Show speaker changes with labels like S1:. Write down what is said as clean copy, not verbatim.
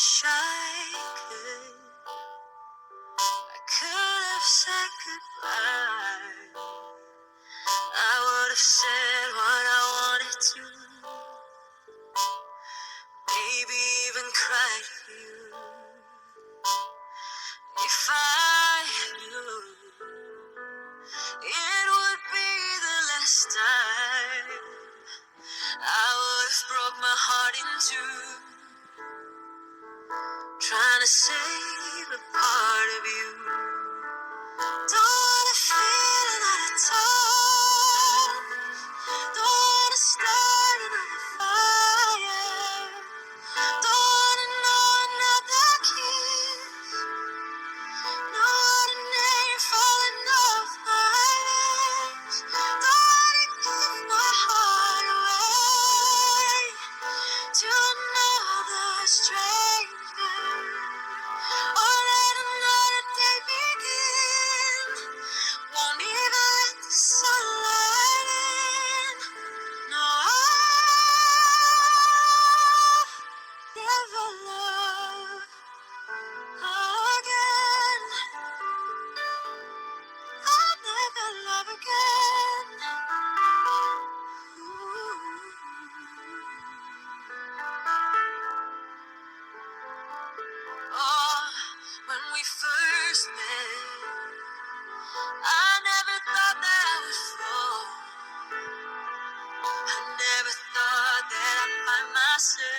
S1: wish I could have said goodbye. I would have said what I wanted to, maybe even cried for you. If I knew it would be the last time, I would have broke my heart in two, trying to save a part of you. Don't wanna feel another touch. Don't wanna start another fire. Don't wanna know another kiss. No ordinary falling off my lips. Don't wanna give my heart away to another stranger, or let another day begin. Won't even let the sunlight in. No, I'll never love again. I'll never love again. Oh, when we first met, I never thought that I would fall. I never thought that I'd find myself